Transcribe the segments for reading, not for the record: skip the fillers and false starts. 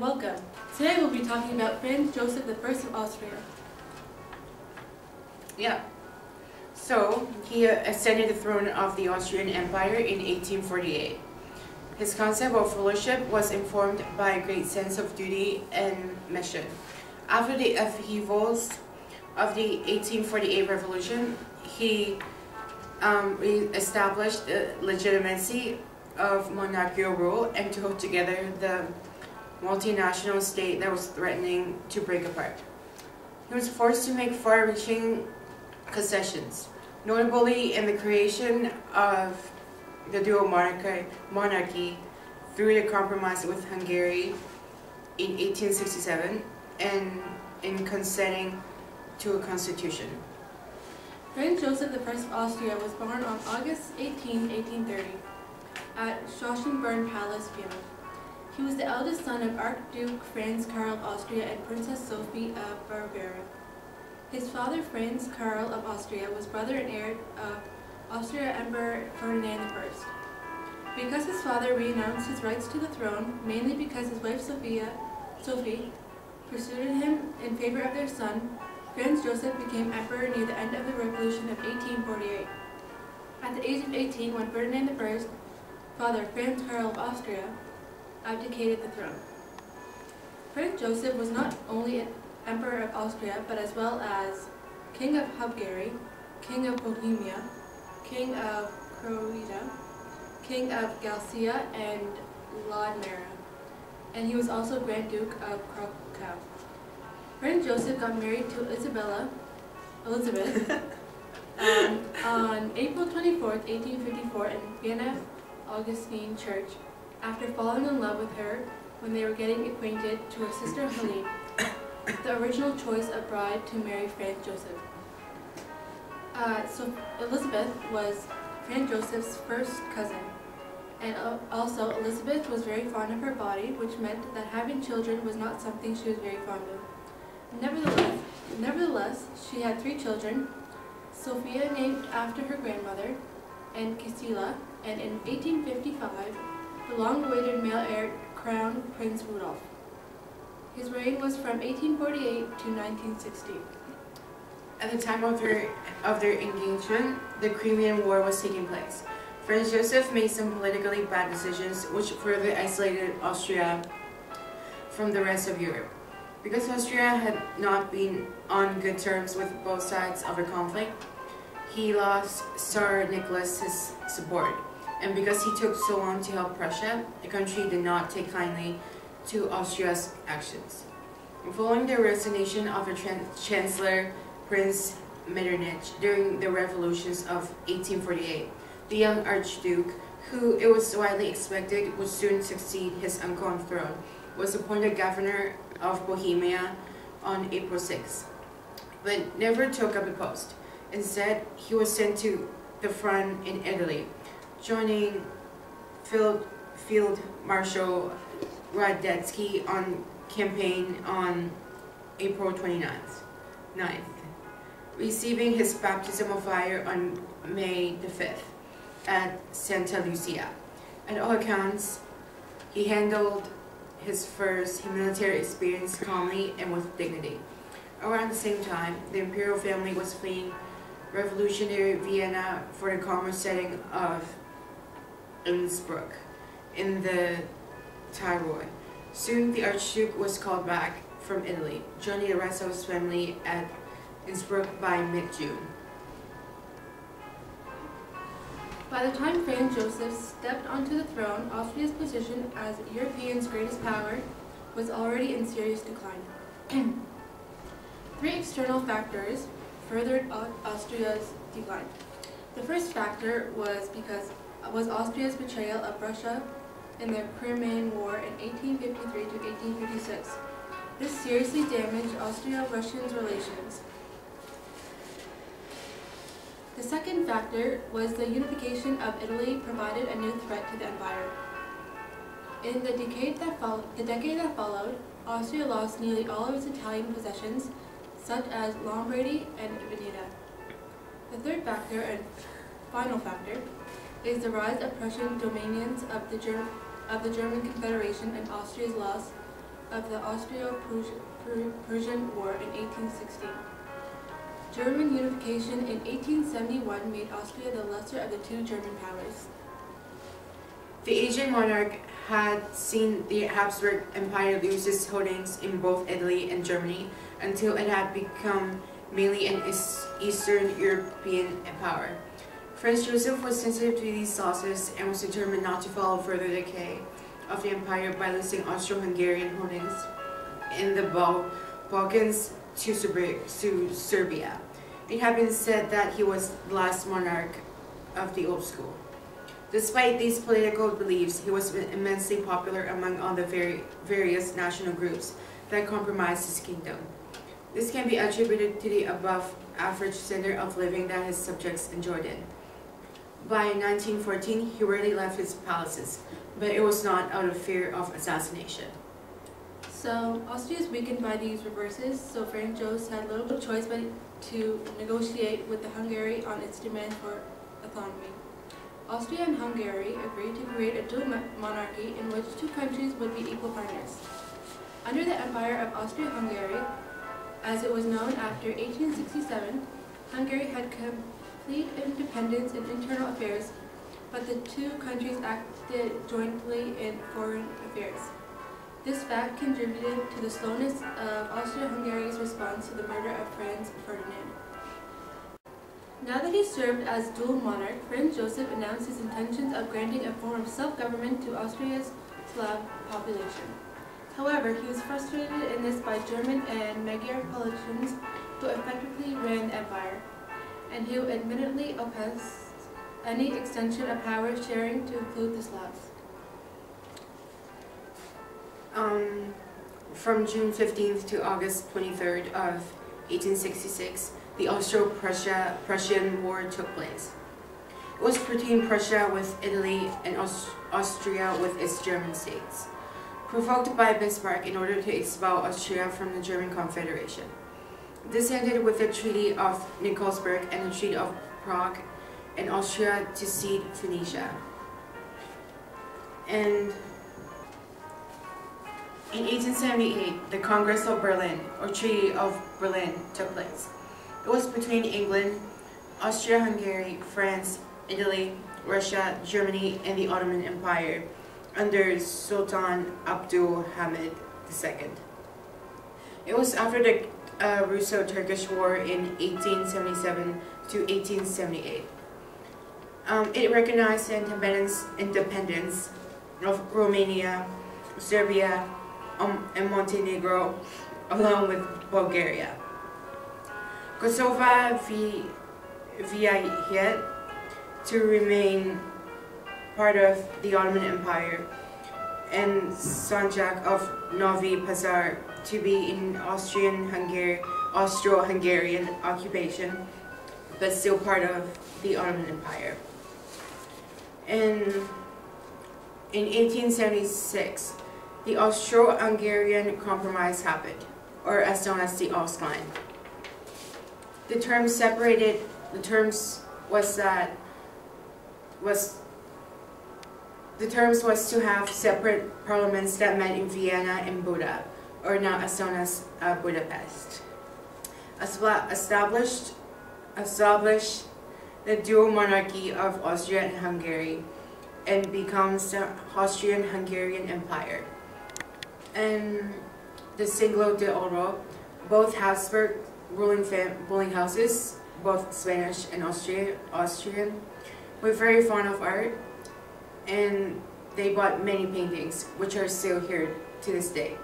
and welcome. Today we'll be talking about Franz Joseph I of Austria. Yeah. So, he ascended the throne of the Austrian Empire in 1848. His concept of rulership was informed by a great sense of duty and mission. After the upheavals of the 1848 revolution, he established the legitimacy of monarchical rule and to hold together the multinational state that was threatening to break apart. He was forced to make far-reaching concessions, notably in the creation of the dual monarchy through the compromise with Hungary in 1867 and in consenting to a constitution. Franz Joseph I of Austria was born on August 18, 1830 at Schossenborn Palace, Vienna. He was the eldest son of Archduke Franz Karl of Austria and Princess Sophie of Bavaria. His father, Franz Karl of Austria, was brother and heir of Austria Emperor Ferdinand I. Because his father renounced his rights to the throne, mainly because his wife Sophie pursued him in favor of their son, Franz Joseph became emperor near the end of the Revolution of 1848. At the age of 18, when Ferdinand I's father, Franz Karl of Austria, abdicated the throne. Franz Joseph was not only an emperor of Austria, but as well as king of Hungary, king of Bohemia, king of Croatia, king of Galicia and Lodmera, and he was also Grand Duke of Krakow. Franz Joseph got married to Elizabeth on April 24, 1854 in Vienna Augustine Church, after falling in love with her when they were getting acquainted to her sister Helene, the original choice of bride to marry Franz Joseph. So Elizabeth was Franz Joseph's first cousin, and also Elizabeth was very fond of her body, which meant that having children was not something she was very fond of. Nevertheless, she had 3 children, Sophia named after her grandmother, and Gisela, and in 1855, the long-awaited male heir crowned Prince Rudolf. His reign was from 1848 to 1960. At the time of their engagement, the Crimean War was taking place. Franz Joseph made some politically bad decisions which further isolated Austria from the rest of Europe. Because Austria had not been on good terms with both sides of the conflict, he lost Tsar Nicholas his support. And because he took so long to help Prussia, the country did not take kindly to Austria's actions. Following the resignation of the Chancellor Prince Metternich during the revolutions of 1848, the young Archduke, who it was widely expected would soon succeed his uncle on the throne, was appointed governor of Bohemia on April 6, but never took up the post. Instead, he was sent to the front in Italy, joining Field Marshal Radetzky on campaign on April 29th, receiving his baptism of fire on May the 5th at Santa Lucia. At all accounts, he handled his first military experience calmly and with dignity. Around the same time, the imperial family was fleeing revolutionary Vienna for the calmer setting of Innsbruck in the Tyrol. Soon the Archduke was called back from Italy, joining the rest of his family at Innsbruck by mid-June. By the time Franz Joseph stepped onto the throne, Austria's position as Europe's greatest power was already in serious decline. 3 external factors furthered Austria's decline. The first factor was Austria's betrayal of Russia in the Crimean War in 1853 to 1856. This seriously damaged Austro-Russian relations. The second factor was the unification of Italy provided a new threat to the empire. In the decade that followed, Austria lost nearly all of its Italian possessions, such as Lombardy and Venetia. The third factor and final factor is the rise of Prussian dominions of the German Confederation and Austria's loss of the Austro-Prussian War in 1816. German unification in 1871 made Austria the lesser of the two German powers. The Asian monarch had seen the Habsburg Empire lose its holdings in both Italy and Germany until it had become mainly an Eastern European power. Franz Joseph was sensitive to these losses and was determined not to follow further decay of the empire by losing Austro-Hungarian holdings in the Balkans to Serbia. It had been said that he was the last monarch of the old school. Despite these political beliefs, he was immensely popular among all the various national groups that comprised his kingdom. This can be attributed to the above-average standard of living that his subjects enjoyed in. By 1914, he rarely left his palaces, but it was not out of fear of assassination. So, Austria is weakened by these reverses, so Franz Joseph had little choice but to negotiate with Hungary on its demand for autonomy. Austria and Hungary agreed to create a dual monarchy in which two countries would be equal partners. Under the Empire of Austria-Hungary, as it was known after 1867, Hungary had complete independence in internal affairs, but the two countries acted jointly in foreign affairs. This fact contributed to the slowness of Austria-Hungary's response to the murder of Franz Ferdinand. Now that he served as dual monarch, Franz Joseph announced his intentions of granting a form of self-government to Austria's Slav population. However, he was frustrated in this by German and Magyar politicians who effectively ran the empire, and who admittedly opposed any extension of power sharing to include the Slavs. From June 15th to August 23rd of 1866, the Austro-Prussian War took place. It was between Prussia with Italy and Austria with its German states, provoked by Bismarck in order to expel Austria from the German Confederation. This ended with the Treaty of Nikolsburg and the Treaty of Prague, and Austria to cede Phoenicia. And in 1878, the Congress of Berlin, or Treaty of Berlin, took place. It was between England, Austria-Hungary, France, Italy, Russia, Germany, and the Ottoman Empire under Sultan Abdul Hamid II. It was after the Russo-Turkish War in 1877 to 1878. It recognized the independence of Romania, Serbia, and Montenegro, along with Bulgaria. Kosovo vied to remain part of the Ottoman Empire, and Sanjak of Novi Pazar to be in Austro-Hungarian occupation, but still part of the Ottoman Empire. And in 1876, the Austro-Hungarian Compromise happened, or as known as the Ostline. The terms was to have separate parliaments that met in Vienna and Buda, or now as known as Budapest. Established the dual monarchy of Austria and Hungary, and becomes the Austrian-Hungarian Empire. And the Siglo de Oro, both Habsburg ruling houses, both Spanish and Austrian, were very fond of art, and they bought many paintings, which are still here to this day.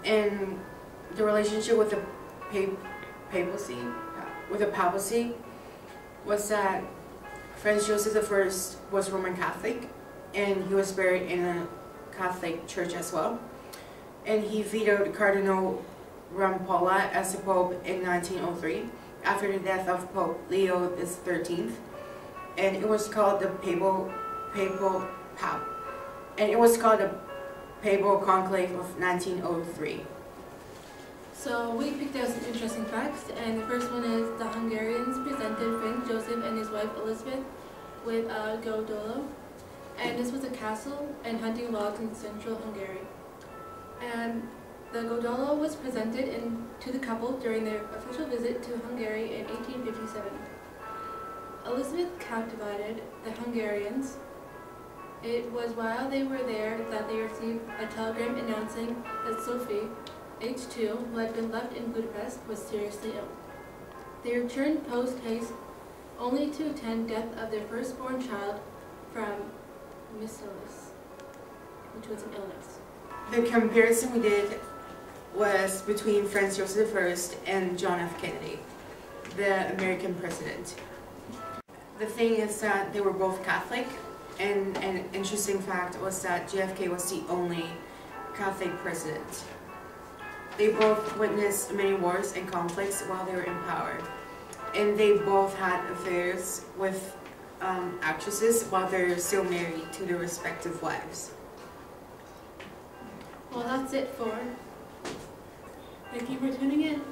And the relationship with the papacy was that Franz Joseph I was Roman Catholic, and he was buried in a Catholic church as well. And he vetoed Cardinal Rampolla as the Pope in 1903 after the death of Pope Leo XIII, and it was called the Papal Conclave of 1903. So we picked out some interesting facts, and the first one is the Hungarians presented Franz Joseph and his wife Elizabeth with a Godolo, and this was a castle and hunting lodge in central Hungary. and the gondola was presented to the couple during their official visit to Hungary in 1857. Elizabeth captivated the Hungarians. It was while they were there that they received a telegram announcing that Sophie, aged 2, who had been left in Budapest, was seriously ill. They returned post-haste, only to attend death of their firstborn child from measles, which was an illness. The comparison we did was between Franz Joseph I and John F. Kennedy, the American president. The thing is that they were both Catholic, and an interesting fact was that JFK was the only Catholic president. They both witnessed many wars and conflicts while they were in power, and they both had affairs with actresses while they're still married to their respective wives. Well, that's it for. Thank you for tuning in.